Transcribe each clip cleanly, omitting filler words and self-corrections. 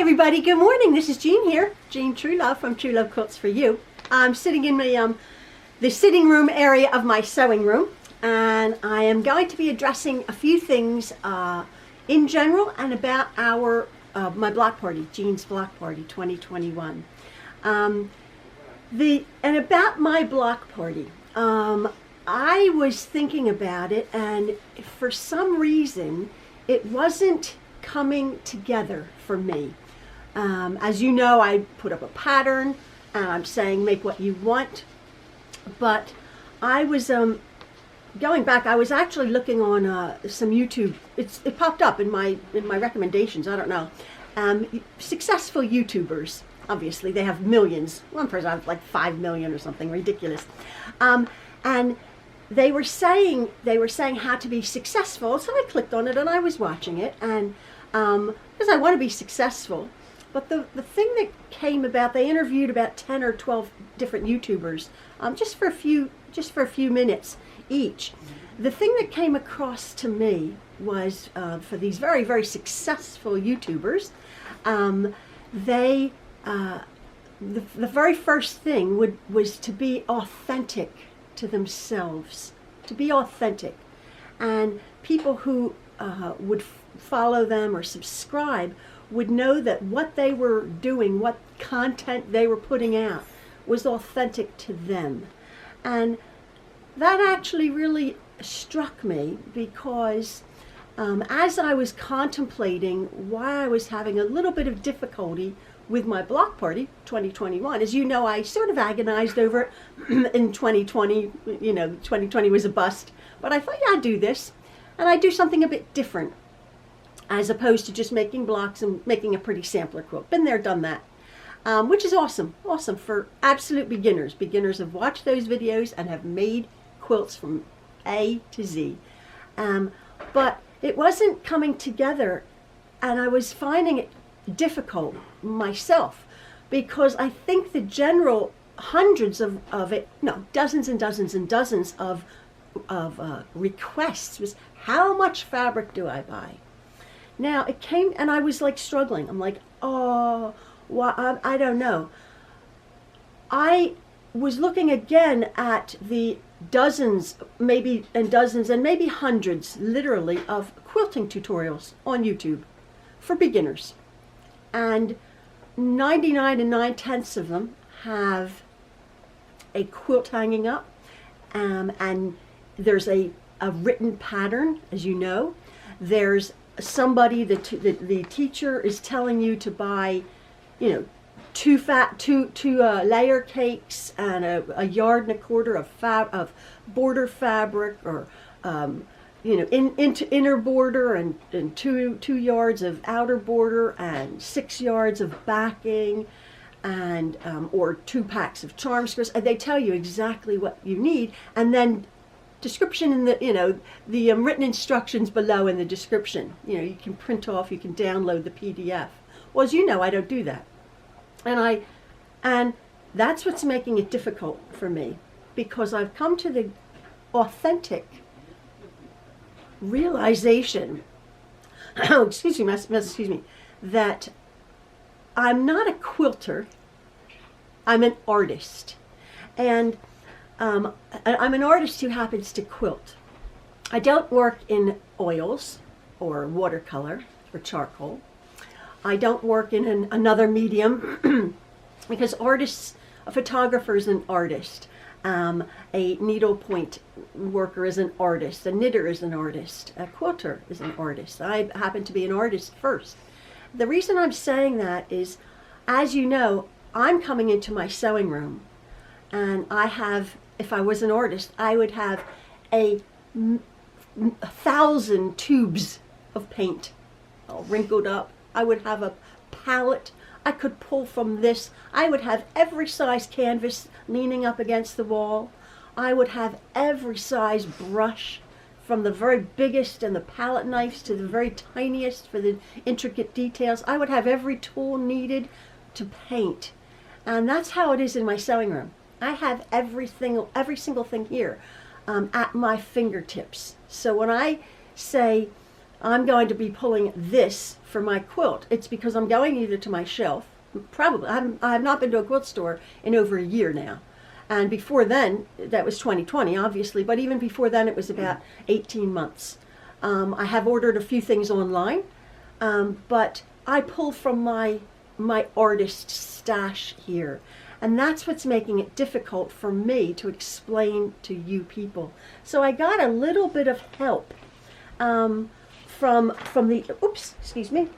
everybody, good morning. This is Jean here, Jean Truelove from Truelove Quilts for You. I'm sitting in my, the sitting room area of my sewing room, and I am going to be addressing a few things in general and about our my block party, Jean's Block Party 2021. And about my block party, I was thinking about it, and for some reason it wasn't coming together for me. As you know, I put up a pattern and I'm saying make what you want, but I was going back. I was actually looking on some YouTube. It popped up in my recommendations. I don't know. Successful YouTubers. Obviously, they have millions. One person has like 5 million or something ridiculous, and they were saying how to be successful. So I clicked on it and I was watching it, and because I want to be successful. But the thing that came about, they interviewed about 10 or 12 different YouTubers, just for a few minutes each. The thing that came across to me was for these very, very successful YouTubers, the very first thing was to be authentic to themselves, to be authentic. And people who would follow them or subscribe would know that what they were doing, what content they were putting out, was authentic to them. And that actually really struck me, because as I was contemplating why I was having a little bit of difficulty with my block party 2021, as you know, I sort of agonized over it in 2020. You know, 2020 was a bust, but I thought, yeah, I'd do this, and I'd do something a bit different, as opposed to just making blocks and making a pretty sampler quilt. Been there, done that, which is awesome for absolute beginners. Beginners have watched those videos and have made quilts from A to Z. But it wasn't coming together, and I was finding it difficult myself, because I think the general hundreds of it, no, dozens and dozens and dozens of requests was, how much fabric do I buy? Now it came, and I was like struggling. I'm like, oh, well, I don't know. I was looking again at the dozens and maybe hundreds, literally, of quilting tutorials on YouTube for beginners. And 99 and 9/10 of them have a quilt hanging up, and there's a written pattern, as you know. There's somebody, the teacher is telling you to buy, you know, two layer cakes and a yard and a quarter of border fabric, or you know, into inner border, and two yards of outer border, and 6 yards of backing, and or 2 packs of charm squares. And they tell you exactly what you need, and then description in the, you know, the written instructions below in the description. You know, you can print off, you can download the PDF. Well, as you know, I don't do that, and that's what's making it difficult for me, because I've come to the authentic realization excuse me, that I'm not a quilter, I'm an artist. And I'm an artist who happens to quilt. I don't work in oils or watercolor or charcoal. I don't work in another medium because a photographer is an artist. A needlepoint worker is an artist. A knitter is an artist. A quilter is an artist. I happen to be an artist first. The reason I'm saying that is, as you know, I'm coming into my sewing room, and I have, if I was an artist, I would have 1,000 tubes of paint all wrinkled up. I would have a palette I could pull from this. I would have every size canvas leaning up against the wall. I would have every size brush, from the very biggest and the palette knives to the very tiniest for the intricate details. I would have every tool needed to paint. And that's how it is in my sewing room. I have every single thing here at my fingertips. So when I say I'm going to be pulling this for my quilt. It's because I'm going either to my shelf, probably, I have not been to a quilt store in over a year now. And before then, that was 2020, obviously, but even before then, it was about 18 months. I have ordered a few things online, but I pull from my artist stash here. And that's what's making it difficult for me to explain to you people. So I got a little bit of help from the, oops, excuse me.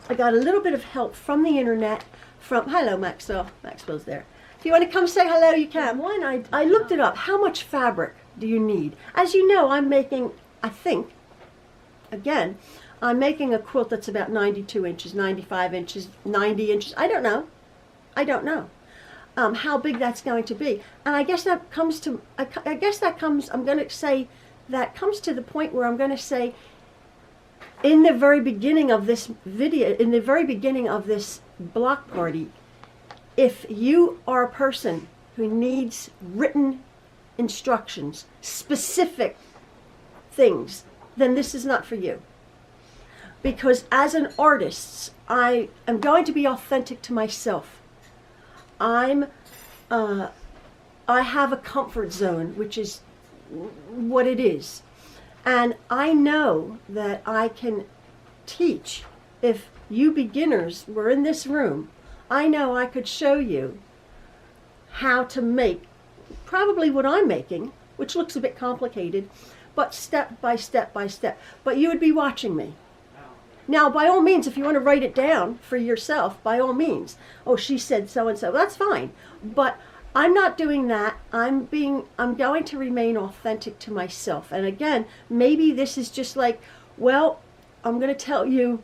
I got a little bit of help from the internet, hello Maxwell, Maxwell's there. If you want to come say hello, you can. One, I looked it up. How much fabric do you need? As you know, I'm making, I think, again, I'm making a quilt that's about 92 inches, 95 inches, 90 inches. I don't know how big that's going to be. And I guess that comes to, I guess that comes, I'm going to say, that comes to the point where I'm going to say, in the very beginning of this video, in the very beginning of this block party, if you are a person who needs written instructions, specific things, then this is not for you. Because as an artist, I am going to be authentic to myself. I have a comfort zone, which is what it is. And I know that I can teach. If you beginners were in this room, I know I could show you how to make probably what I'm making, which looks a bit complicated, but step by step by step. But you would be watching me. Now, by all means, if you want to write it down for yourself, by all means. Oh, she said so and so. That's fine. But I'm not doing that. I'm going to remain authentic to myself. And again, maybe this is just like, well, I'm going to tell you,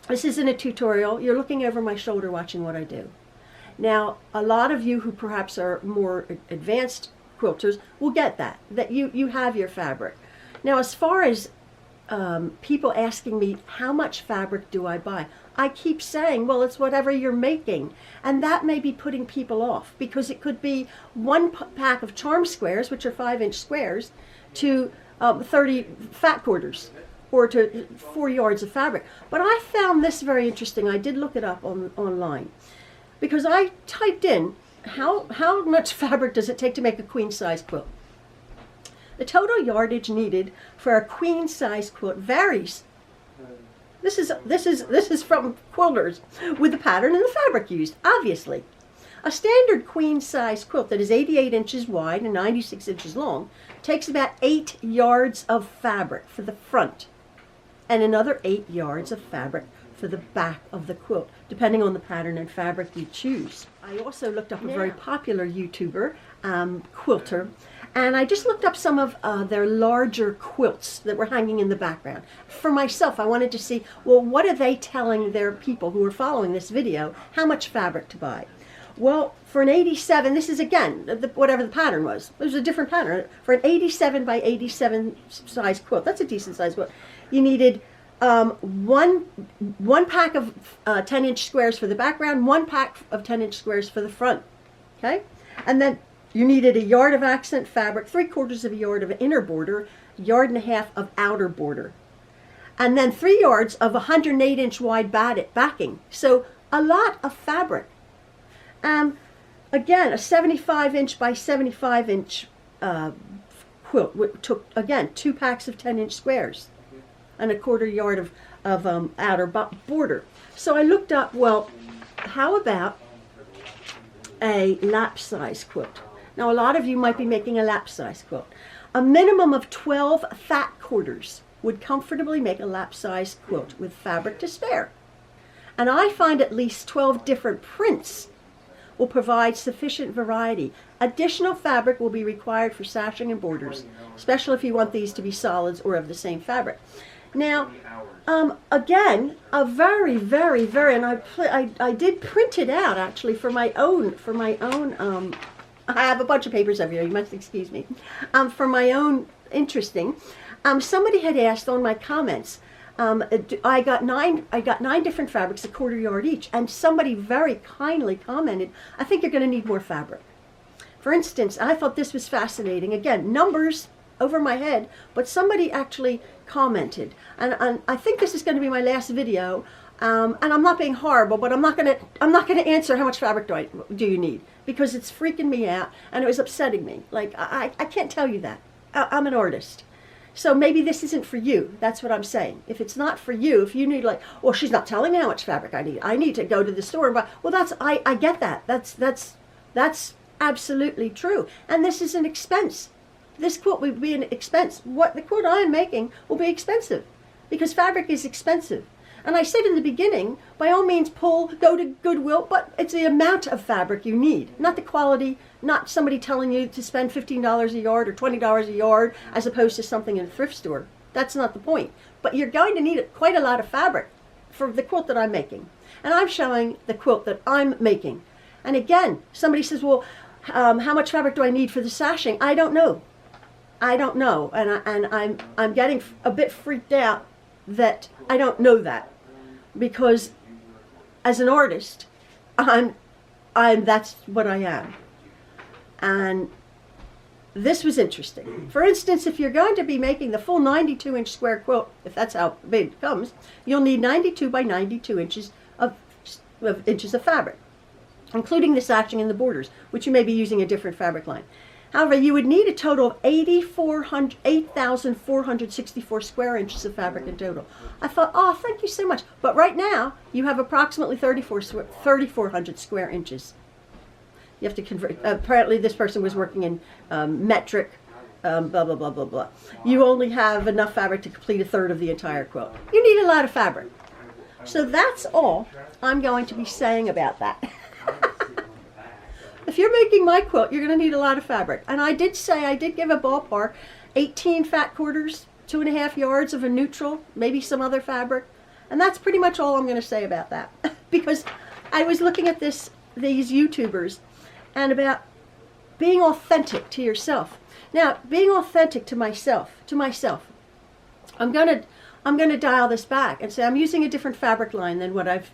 this isn't a tutorial. You're looking over my shoulder watching what I do. Now, a lot of you who perhaps are more advanced quilters will get that you have your fabric. Now, as far as people asking me, how much fabric do I buy? I keep saying, well, it's whatever you're making. And that may be putting people off, because it could be one pack of charm squares, which are 5-inch squares, to 30 fat quarters, or to 4 yards of fabric. But I found this very interesting. I did look it up online, because I typed in, how much fabric does it take to make a queen size quilt? The total yardage needed for a queen size quilt varies. This is from Quilters, with the pattern and the fabric used, obviously. A standard queen size quilt that is 88 inches wide and 96 inches long takes about 8 yards of fabric for the front and another 8 yards of fabric for the back of the quilt, depending on the pattern and fabric you choose. I also looked up a very popular YouTuber, Quilter, and I just looked up some of their larger quilts that were hanging in the background. For myself, I wanted to see, well, what are they telling their people who are following this video, how much fabric to buy? Well, for an 87, this is again, whatever the pattern was. It was a different pattern. For an 87 by 87 size quilt, that's a decent size quilt, you needed one pack of 10-inch squares for the background, one pack of 10-inch squares for the front, okay? And then you needed a yard of accent fabric, 3/4 of a yard of inner border, 1.5 yards of outer border, and then 3 yards of 108-inch wide backing. So a lot of fabric. Again, a 75-inch by 75-inch quilt took, again, 2 packs of 10-inch squares and a 1/4 yard of outer border. So I looked up, well, how about a lap size quilt? Now, a lot of you might be making a lap size quilt. A minimum of 12 fat quarters would comfortably make a lap size quilt with fabric to spare. And I find at least 12 different prints will provide sufficient variety. Additional fabric will be required for sashing and borders, especially if you want these to be solids or of the same fabric. Now, again, a very, very, very, and I did print it out actually for my own, I have a bunch of papers over here, you must excuse me, for my own interesting. Somebody had asked on my comments, I got nine different fabrics, 1/4 yard each, and somebody very kindly commented, I think you're going to need more fabric. For instance, I thought this was fascinating. Again, numbers, over my head, but somebody actually commented, and I think this is going to be my last video. And I'm not being horrible, but I'm not gonna answer how much fabric do you need, because it's freaking me out and it was upsetting me. Like I can't tell you that. I'm an artist, so maybe this isn't for you. That's what I'm saying. If it's not for you, if you need, like, well, she's not telling me how much fabric I need. I need to go to the store and buy. Well, I get that. That's absolutely true. And this is an expense. This quilt would be an expense. What the quilt I'm making will be expensive, because fabric is expensive. And I said in the beginning, by all means go to Goodwill, but it's the amount of fabric you need, not the quality, not somebody telling you to spend $15 a yard or $20 a yard as opposed to something in a thrift store. That's not the point. But you're going to need quite a lot of fabric for the quilt that I'm making. And I'm showing the quilt that I'm making. And again, somebody says, well, how much fabric do I need for the sashing? I don't know. I don't know. And I'm getting a bit freaked out that I don't know that, because as an artist, that's what I am. And this was interesting. For instance, if you're going to be making the full 92-inch square quilt, if that's how big it comes, you'll need 92 by 92 inches of fabric, including the sashing and the borders, which you may be using a different fabric line. However, you would need a total of 8,464 square inches of fabric in total. I thought, oh, thank you so much. But right now, you have approximately 3,400 square inches. You have to convert. Apparently, this person was working in metric, blah, blah, blah, blah, blah. You only have enough fabric to complete a third of the entire quilt. You need a lot of fabric. So that's all I'm going to be saying about that. If you're making my quilt, you're going to need a lot of fabric. And I did give a ballpark, 18 fat quarters, 2.5 yards of a neutral, maybe some other fabric. And that's pretty much all I'm going to say about that. Because I was looking at these YouTubers and about being authentic to yourself. Now, being authentic to myself, I'm going to dial this back and say I'm using a different fabric line than what I've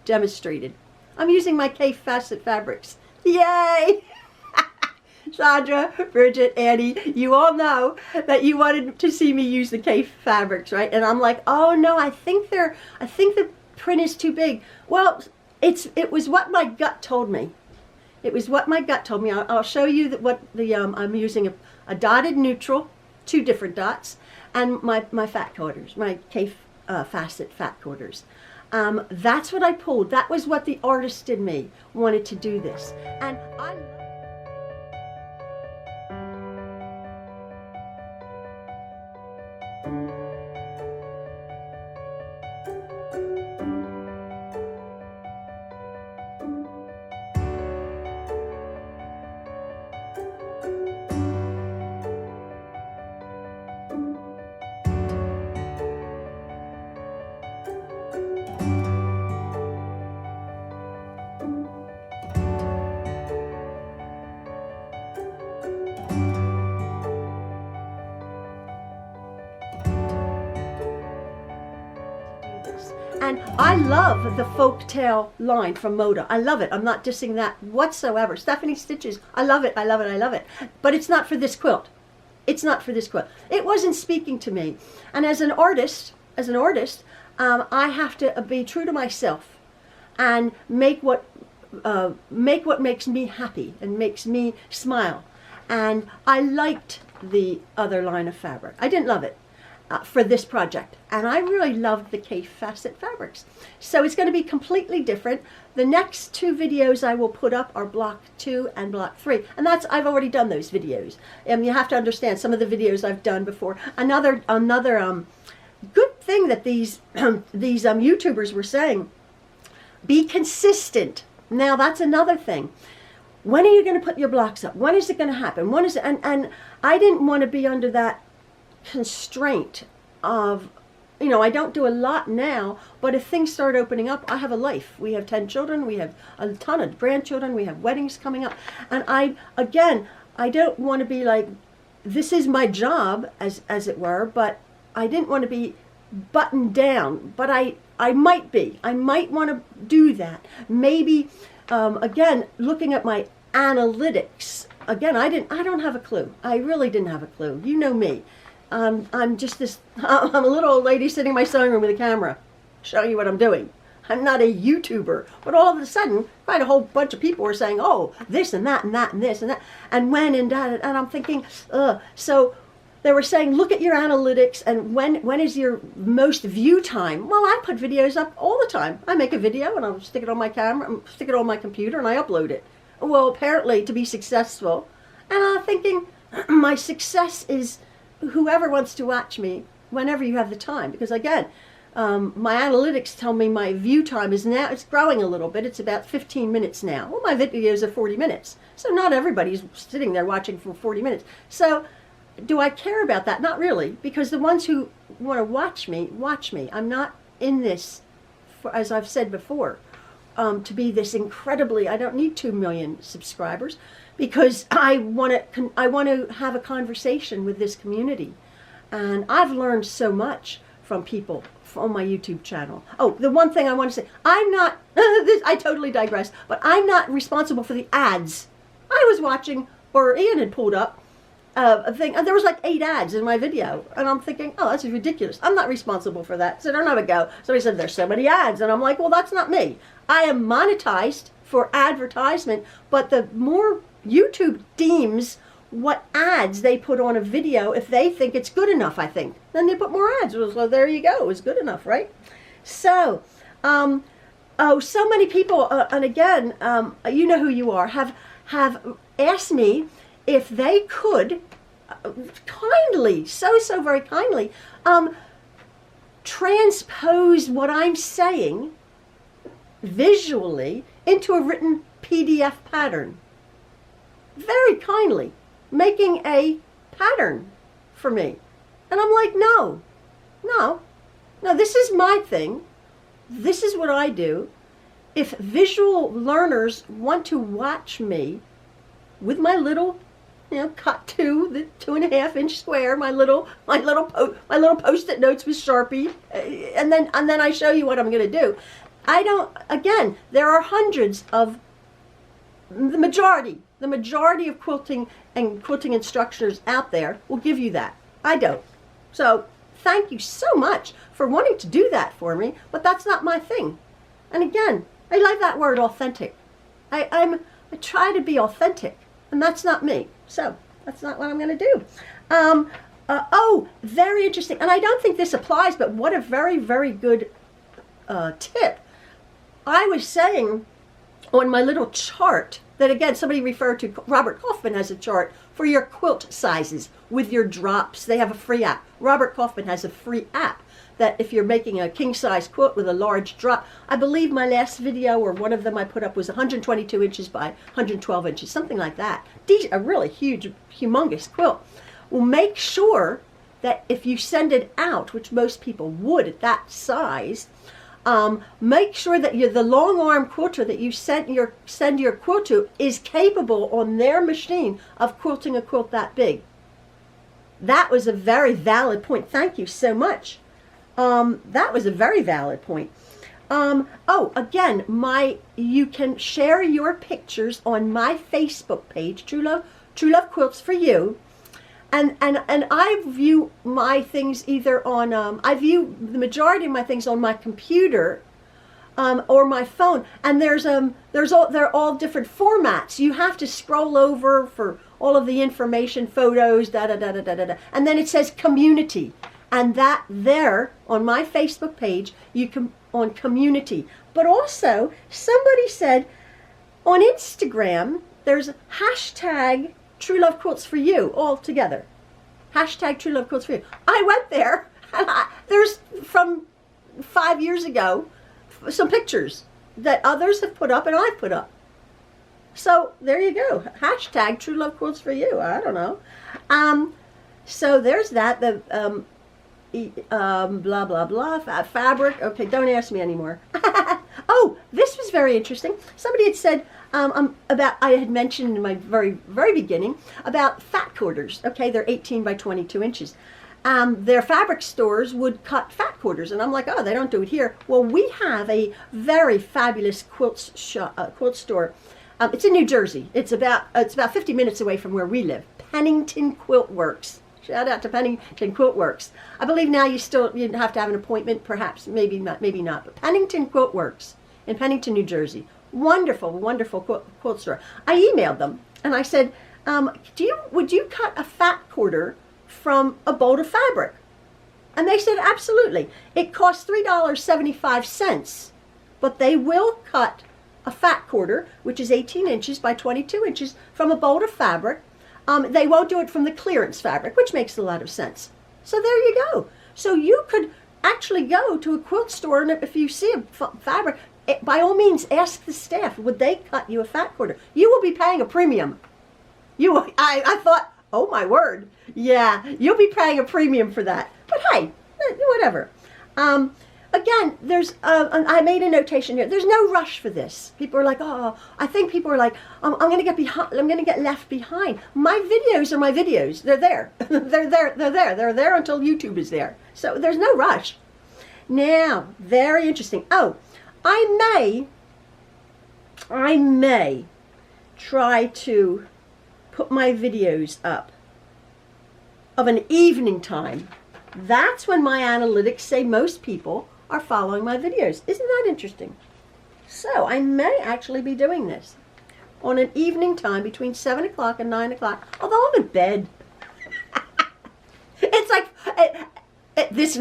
demonstrated. I'm using my Kaffe Fassett fabrics. Yay! Sandra, Bridget, Annie, you all know that you wanted to see me use the Kaffe fabrics, right? And I'm like, oh no, I think the print is too big. Well, it was what my gut told me. It was what my gut told me. I'll show you I'm using a dotted neutral, 2 different dots, and my fat quarters, my Kaffe Fassett fat quarters. That's what I pulled. That was what the artist in me wanted to do this. And I And I love the folktale line from Moda. I love it. I'm not dissing that whatsoever. Stephanie Stitches, I love it, I love it, I love it. But it's not for this quilt. It's not for this quilt. It wasn't speaking to me. And as an artist, I have to be true to myself and make what makes me happy and makes me smile. And I liked the other line of fabric. I didn't love it. For this project, and I really loved the Kaffe Fassett fabrics. So it's going to be completely different. The next 2 videos I will put up are block 2 and block 3, and I've already done those videos. And you have to understand, some of the videos I've done before. Another good thing that these YouTubers were saying: be consistent. Now that's another thing. When are you going to put your blocks up? When is it going to happen? When is it? And I didn't want to be under that constraint of, I don't do a lot now, but if things start opening up, I have a life. We have 10 children, we have a ton of grandchildren, we have weddings coming up, and I don't want to be like, this is my job, as it were, but I didn't want to be buttoned down, but I might want to do that. Maybe, again, looking at my analytics, again, I don't have a clue. I really didn't have a clue. You know me. I'm just this, I'm a little old lady sitting in my sewing room with a camera, showing you what I'm doing. I'm not a YouTuber, but all of a sudden, quite a whole bunch of people were saying, oh, this and that and that and this and that, and when and that, and I'm thinking, so they were saying, look at your analytics and when is your most view time? Well, I put videos up all the time. I make a video and I'll stick it on my camera, stick it on my computer, and I upload it. Well, apparently to be successful, and I'm thinking, my success is whoever wants to watch me whenever you have the time, because again, my analytics tell me my view time is now, it's growing a little bit. It's about 15 minutes now. Well, my videos are 40 minutes. So not everybody's sitting there watching for 40 minutes. So do I care about that? Not really, because the ones who want to watch me. I'm not in this, for, as I've said before, to be this incredibly, I don't need 2 million subscribers, because I want to have a conversation with this community. And I've learned so much from people on my YouTube channel. Oh, the one thing I want to say, I'm not, I totally digress, but I'm not responsible for the ads. I was watching, or Ian had pulled up a thing, and there was like 8 ads in my video, and I'm thinking, oh, that's ridiculous. I'm not responsible for that. So I don't have a go. Somebody said, there's so many ads, and I'm like, well, that's not me. I am monetized for advertisement, but the more YouTube deems what ads they put on a video, if they think it's good enough, I think, then they put more ads. So there you go, it's good enough, right? So, oh, so many people, and again, you know who you are, have asked me if they could kindly, so very kindly, transpose what I'm saying visually into a written PDF pattern. Very kindly. Making a pattern for me. And I'm like, no, this is my thing. This is what I do. If visual learners want to watch me with my little, cut to the 2.5-inch square, my little Post-it notes with Sharpie, and then I show you what I'm going to do. Again, there are hundreds of, the majority of quilting and quilting instructors out there will give you that. I don't. So thank you so much for wanting to do that for me, but that's not my thing. And again, I like that word, authentic. I try to be authentic, and that's not me. So that's not what I'm going to do. Oh, very interesting. And I don't think this applies, but what a very, very good tip. I was saying on my little chart that, again, somebody referred to, Robert Kaufman has a chart for your quilt sizes with your drops. They have a free app. Robert Kaufman has a free app that if you're making a king-size quilt with a large drop, I believe my last video, or one of them I put up, was 122 inches by 112 inches, something like that. A really huge, humongous quilt. Well, make sure that if you send it out, which most people would at that size, make sure that the long arm quilter that you send your quilt to is capable on their machine of quilting a quilt that big. That was a very valid point. Thank you so much. That was a very valid point. Oh, again, you can share your pictures on my Facebook page, Truelove Quilts for You. And I view my things either on, I view the majority of my things on my computer or my phone. And they're all different formats. You have to scroll over for all of the information, photos, da-da-da-da-da-da. And then it says community. And that there on my Facebook page, you can, on community. But also, somebody said on Instagram, there's a hashtag Truelove Quilts for You, all together. Hashtag Truelove Quilts for You. I went there, and there's, from 5 years ago, some pictures that others have put up and I've put up. So there you go. Hashtag Truelove Quilts for You. I don't know. So there's that. The blah, blah, blah, fabric. Okay, don't ask me anymore. Oh, this was very interesting. Somebody had said, I had mentioned in my very, very beginning about fat quarters. Okay, they're 18 by 22 inches. Their fabric stores would cut fat quarters, and I'm like, oh, they don't do it here. Well, we have a very fabulous quilt store It's in New Jersey. It's about 50 minutes away from where we live. Pennington Quilt Works. Shout out to Pennington Quilt Works. I believe now you have to have an appointment, perhaps, maybe not. But Pennington Quilt Works in Pennington, New Jersey. Wonderful, wonderful quilt store. I emailed them and I said, would you cut a fat quarter from a bolt of fabric? And they said, absolutely. It costs $3.75, but they will cut a fat quarter, which is 18 inches by 22 inches, from a bolt of fabric. They won't do it from the clearance fabric, which makes a lot of sense. So there you go. So you could actually go to a quilt store, and if you see a fabric, by all means, ask the staff, would they cut you a fat quarter? You will be paying a premium. I thought, oh my word, yeah, you'll be paying a premium for that. But hey, whatever. Again, I made a notation here. There's no rush for this. People are like, oh, I think people are like, I'm going to get behind. I'm going to get left behind. My videos are my videos. They're there. They're there until YouTube is there. So there's no rush. Now, very interesting. Oh, I may try to put my videos up of an evening time. That's when my analytics say most people are following my videos. Isn't that interesting? So I may actually be doing this on an evening time between 7 o'clock and 9 o'clock, although I'm in bed. It's like this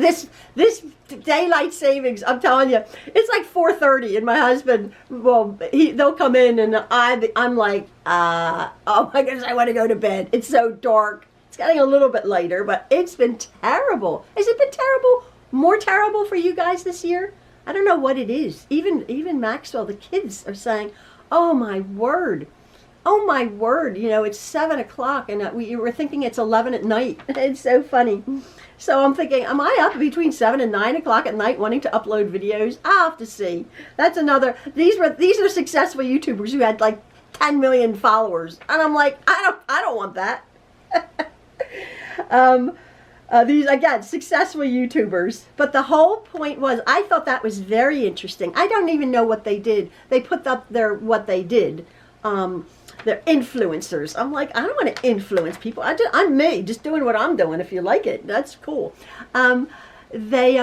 daylight savings, I'm telling you, it's like 4:30, and my husband, well, they'll come in, and I'm like, oh my goodness, I want to go to bed. It's so dark. It's getting a little bit later, but it's been terrible. Has it been terrible? More terrible for you guys this year? I don't know what it is. Even Maxwell, the kids are saying, oh my word. Oh my word, it's 7 o'clock, and we were thinking it's 11 at night. It's so funny. So I'm thinking, am I up between 7 and 9 o'clock at night wanting to upload videos? I'll have to see. That's another, these are successful YouTubers who had like 10 million followers. And I'm like, I don't want that. These, again, successful YouTubers. But the whole point was, I thought that was very interesting. I don't even know what they did. They put up what they did. They're influencers. I'm like, I don't want to influence people. I'm me, just doing what I'm doing. If you like it, that's cool. They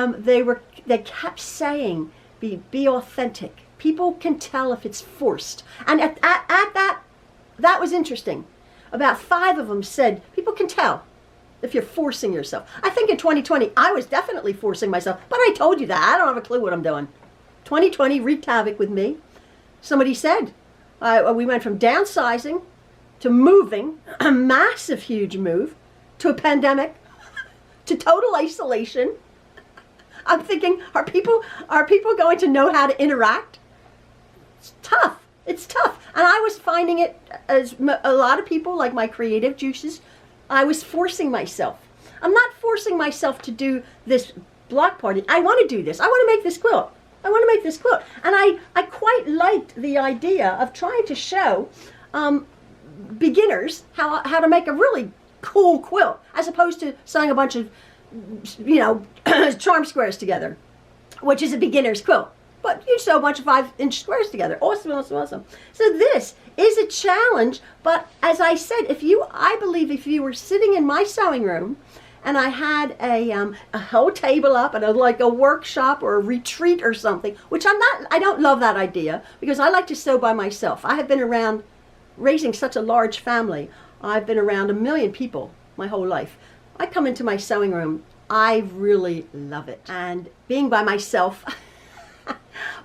kept saying, be authentic. People can tell if it's forced. And at that was interesting. About 5 of them said, people can tell if you're forcing yourself. I think in 2020, I was definitely forcing myself, but I told you that. I don't have a clue what I'm doing. 2020 wreaked havoc with me. Somebody said, we went from downsizing to moving, a massive, huge move, to a pandemic, to total isolation. I'm thinking, are people going to know how to interact? It's tough. It's tough. And I was finding it, as a lot of people, like my creative juices, I was forcing myself. I'm not forcing myself to do this block party. I want to do this. I want to make this quilt. I want to make this quilt. And I quite liked the idea of trying to show beginners how to make a really cool quilt, as opposed to sewing a bunch of, charm squares together, which is a beginner's quilt. But you sew a bunch of 5-inch squares together. Awesome, awesome, awesome. So this is a challenge, but as I said, I believe if you were sitting in my sewing room and I had a whole table up and like a workshop or a retreat or something, which I don't love that idea, because I like to sew by myself. I have been around, raising such a large family, I've been around 1 million people my whole life. I come into my sewing room, I really love it. And being by myself,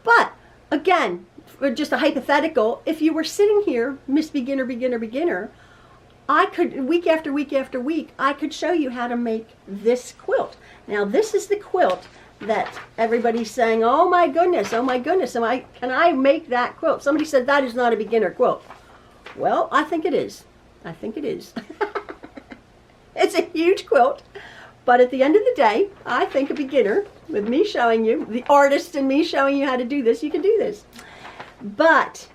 but again, for just a hypothetical, if you were sitting here, Miss Beginner, Beginner, Beginner, I could, week after week after week, I could show you how to make this quilt. Now, this is the quilt that everybody's saying, oh my goodness, can I make that quilt? Somebody said that is not a beginner quilt. Well, I think it is. I think it is. It's a huge quilt. But at the end of the day, I think a beginner, with me showing you, the artist and me showing you how to do this, you can do this. But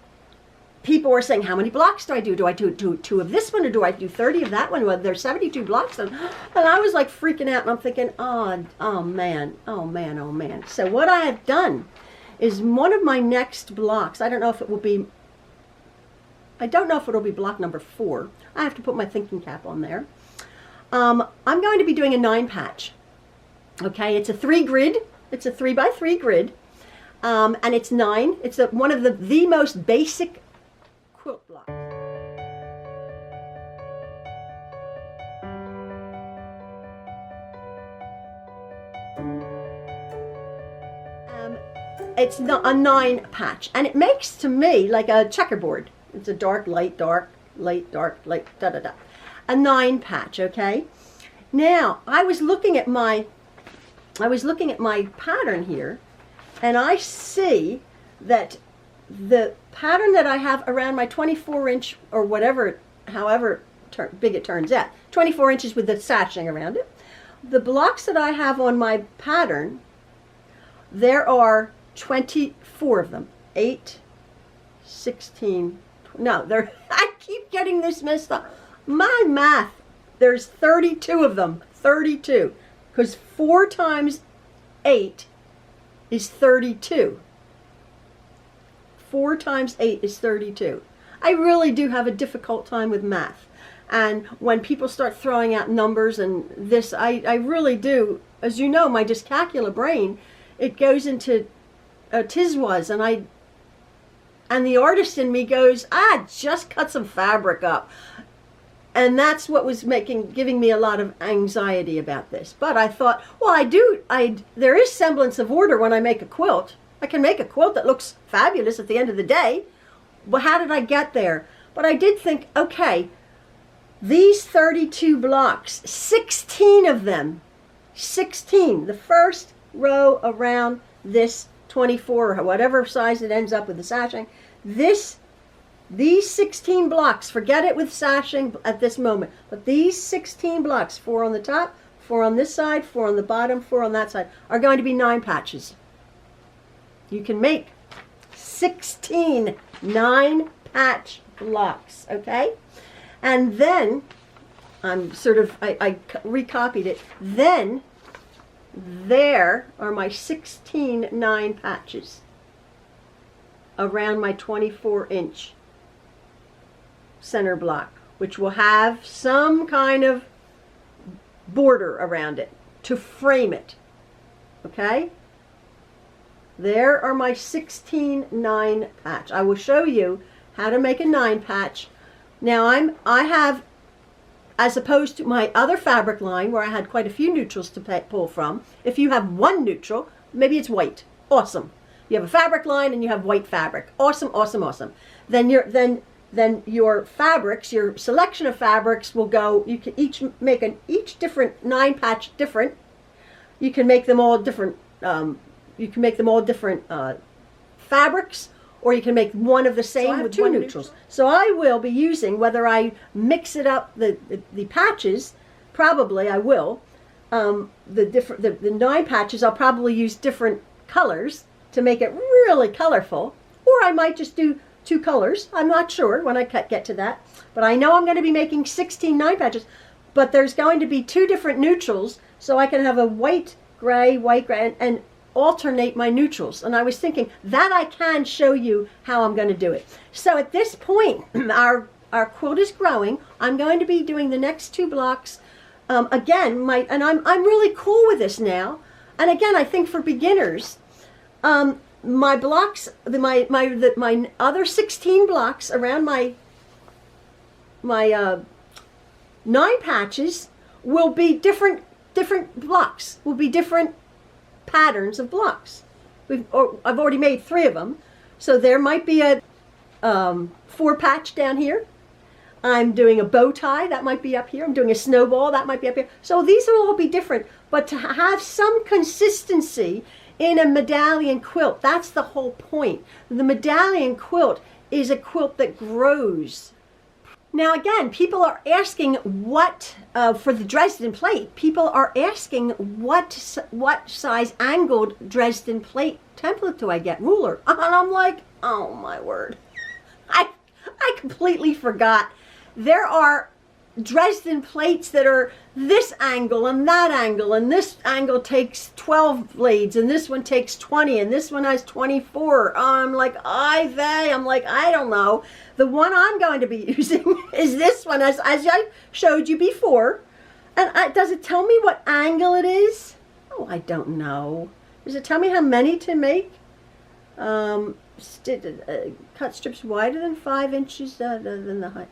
people were saying, how many blocks do I do? Do I do two of this one, or do I do 30 of that one? Well, there's 72 blocks. And I was like freaking out, and I'm thinking, oh man. So what I have done is one of my next blocks, I don't know if it will be I don't know if it'll be block number 4. I have to put my thinking cap on there. I'm going to be doing a 9 patch. Okay, it's a 3 grid. It's a 3 by 3 grid. And it's 9. It's one of the most basic quilt blocks. It's a 9 patch, and it makes to me like a checkerboard. It's a dark, light, dark, light, dark, light, da da da. A 9 patch, okay? Now, I was looking at my pattern here, and I see that the pattern that I have around my 24-inch or whatever, however big it turns out, 24 inches with the sashing around it. The blocks that I have on my pattern, there are 24 of them. 8, 16, no, I keep getting this messed up. My math, there's 32 of them, 32, because 4 times 8 is 32. 4 times 8 is 32. I really do have a difficult time with math. And when people start throwing out numbers and this, I really do, as you know, my dyscalculia brain, it goes into tizwas, and the artist in me goes, just cut some fabric up. And that's what was giving me a lot of anxiety about this. But I thought, well, there is semblance of order when I make a quilt. I can make a quilt that looks fabulous at the end of the day. But how did I get there? But I did think, okay, these 32 blocks, 16 of them, 16, the first row around this 24 or whatever size it ends up with the sashing, these 16 blocks, forget it with sashing at this moment, but these 16 blocks, 4 on the top, 4 on this side, 4 on the bottom, 4 on that side, are going to be 9 patches. You can make 16 9-patch blocks, okay? And then, I recopied it, then there are my 16 9 patches around my 24-inch center block, which will have some kind of border around it to frame it, okay? There are my 16 9 patch. I will show you how to make a 9 patch. Now I have, as opposed to my other fabric line where I had quite a few neutrals to pull from, if you have one neutral, maybe it's white, awesome. You have a fabric line and you have white fabric, awesome, awesome, awesome. Then your fabrics, your selection of fabrics will go, you can each make each different 9 patch different. You can make them all different, fabrics, or you can make one of the same with 2 neutrals. So I will be using, whether I mix it up, the patches, probably I will, the 9 patches, I'll probably use different colors to make it really colorful, or I might just do 2 colors. I'm not sure when I get to that, but I know I'm going to be making 16 9 patches, but there's going to be 2 different neutrals, so I can have a white, gray, and alternate my neutrals. And I was thinking that I can show you how I'm going to do it. So at this point, our quilt is growing. I'm going to be doing the next 2 blocks. Again, and I'm really cool with this now. And again, I think for beginners, my blocks, my other 16 blocks around my 9 patches will be different blocks, will be different patterns of blocks. I've already made 3 of them, so there might be a 4 patch down here. I'm doing a bow tie, that might be up here. I'm doing a snowball, that might be up here. So these will all be different, but to have some consistency in a medallion quilt, that's the whole point. The medallion quilt is a quilt that grows. Now again, people are asking what, for the Dresden plate, people are asking what size angled Dresden plate template do I get, ruler? And I'm like, oh my word. I completely forgot. There are Dresden plates that are this angle and that angle, and this angle takes 12 blades and this one takes 20 and this one has 24. I'm like, I don't know. The one I'm going to be using is this one, as I showed you before. And does it tell me what angle it is? Oh, I don't know. Does it tell me how many to make? Cut strips wider than 5 inches than the height.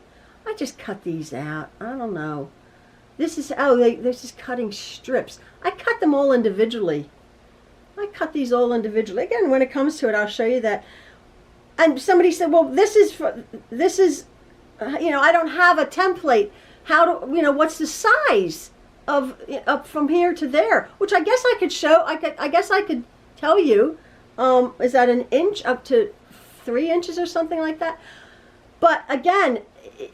I just cut these out. I don't know. This is, this is cutting strips. I cut them all individually. I cut these all individually. Again, when it comes to it, I'll show you that. And somebody said, well, this is, you know, I don't have a template. How do, you know, what's the size of, up from here to there? Which I guess I could show, I guess I could tell you. Is that an inch up to 3 inches or something like that? But again,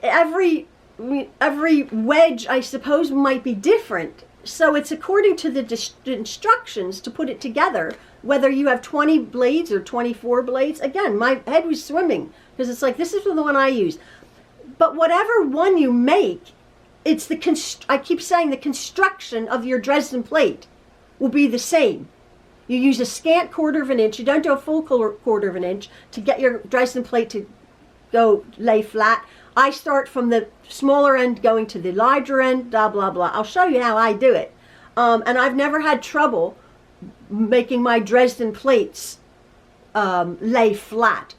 every wedge, I suppose, might be different. So it's according to the instructions to put it together, whether you have 20 blades or 24 blades. Again, my head was swimming because it's like, this is the one I use. But whatever one you make, it's I keep saying the construction of your Dresden plate will be the same. You use a scant 1/4 of an inch. You don't do a full 1/4 of an inch to get your Dresden plate to go lay flat. I start from the smaller end going to the larger end, blah, blah, blah. I'll show you how I do it. And I've never had trouble making my Dresden plates lay flat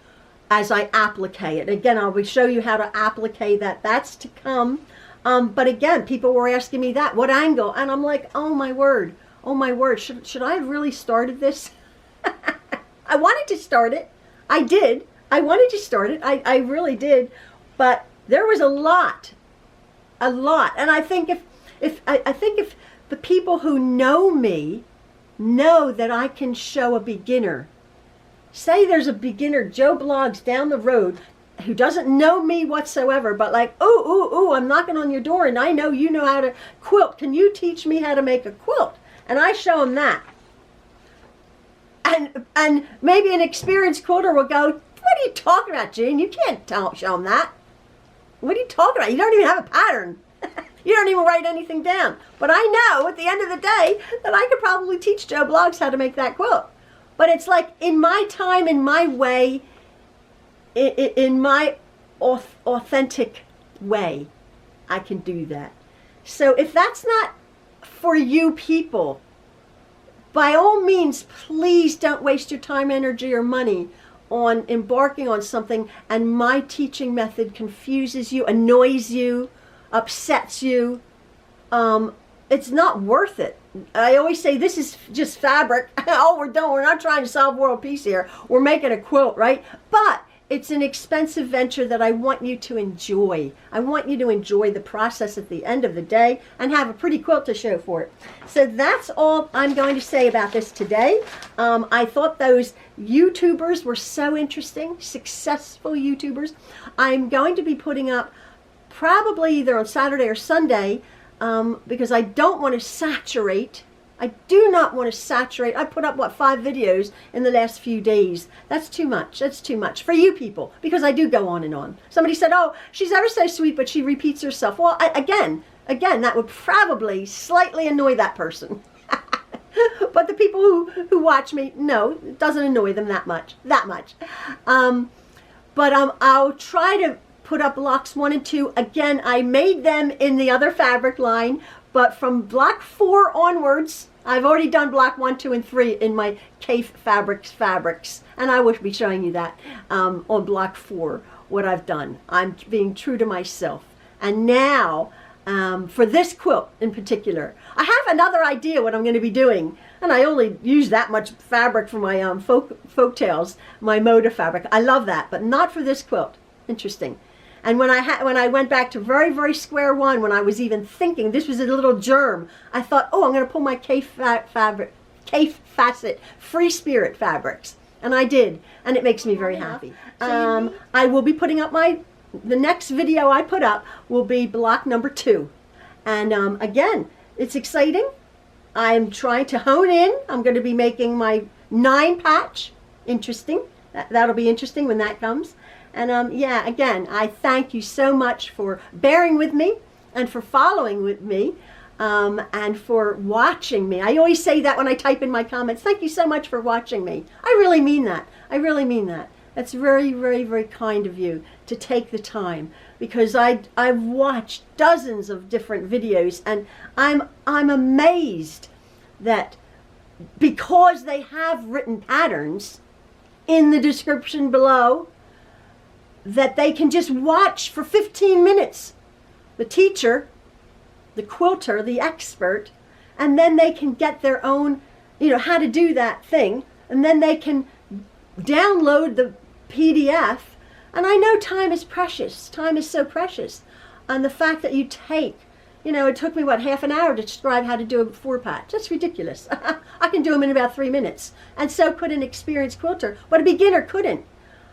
as I applique it. Again, I will show you how to applique that. That's to come. But again, people were asking me that, what angle? And I'm like, oh my word, should I have really started this? I wanted to start it. I did. I wanted to start it. I really did. But there was a lot. And I think if the people who know me know that I can show a beginner. Say there's a beginner, Joe Blogs down the road, who doesn't know me whatsoever, but like, I'm knocking on your door and I know you know how to quilt. Can you teach me how to make a quilt? And I show them that. And maybe an experienced quilter will go, what are you talking about, Jean? You can't show them that. What are you talking about? You don't even have a pattern. You don't even write anything down. But I know at the end of the day that I could probably teach Joe Blogs how to make that quilt. But it's like, in my time, in my way, in my authentic way, I can do that. So if that's not for you people, by all means, please don't waste your time, energy, or money on embarking on something and my teaching method confuses you, annoys you, upsets you. It's not worth it. I always say this is just fabric. All we're doing, we're not trying to solve world peace here. We're making a quilt, right? But it's an expensive venture that I want you to enjoy. I want you to enjoy the process at the end of the day and have a pretty quilt to show for it. So that's all I'm going to say about this today. I thought those YouTubers were so interesting, successful YouTubers. I'm going to be putting up probably either on Saturday or Sunday because I don't want to saturate. I do not want to saturate. I put up, 5 videos in the last few days. That's too much. That's too much for you people, because I do go on and on. Somebody said, oh, she's ever so sweet, but she repeats herself. Well, again, that would probably slightly annoy that person. But the people who watch me, no, it doesn't annoy them that much. I'll try to put up blocks 1 and 2. Again, I made them in the other fabric line, but from block 4 onwards, I've already done block 1, 2, and 3 in my Kaffe fabrics, and I will be showing you that on block 4, what I've done. I'm being true to myself. And now, for this quilt in particular, I have another idea what I'm going to be doing, and I only use that much fabric for my folk tales, my moda fabric. I love that, but not for this quilt. Interesting. And when I went back to very, very square one, when I was even thinking this was a little germ, I thought, oh, I'm going to pull my Kaffe Fassett Free Spirit fabrics. And I did, and it makes me very happy. I will be putting up the next video I put up will be block number 2. And again, it's exciting. I'm trying to hone in. I'm going to be making my 9 patch. Interesting. That'll be interesting when that comes. And yeah, again, I thank you so much for bearing with me and for following with me, and for watching me. I always say that when I type in my comments. Thank you so much for watching me. I really mean that. I really mean that. That's very, very, very kind of you to take the time, because I've watched dozens of different videos, and I'm amazed that because they have written patterns in the description below, that they can just watch for 15 minutes the teacher, the quilter, the expert, and then they can get their own, how to do that thing, and then they can download the PDF. And I know time is precious. Time is so precious. And the fact that you take, it took me, half an hour to describe how to do a 4-patch. That's ridiculous. I can do them in about 3 minutes. And so could an experienced quilter, but a beginner couldn't.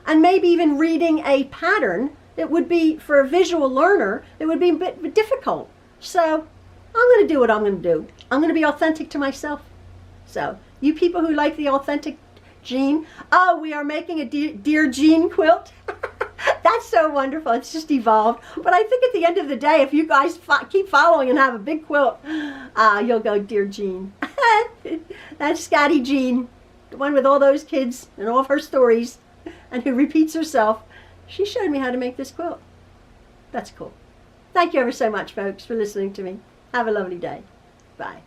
And maybe even reading a pattern, it would be, for a visual learner, it would be a bit difficult. So I'm going to do what I'm going to do. I'm going to be authentic to myself. So you people who like the authentic Jean, we are making a Dear Jean quilt. That's so wonderful. It's just evolved. But I think at the end of the day, if you guys keep following and have a big quilt, you'll go Dear Jean. That's Scotty Jean, the one with all those kids and all of her stories, and who repeats herself. She showed me how to make this quilt. That's cool. Thank you ever so much, folks, for listening to me. Have a lovely day. Bye.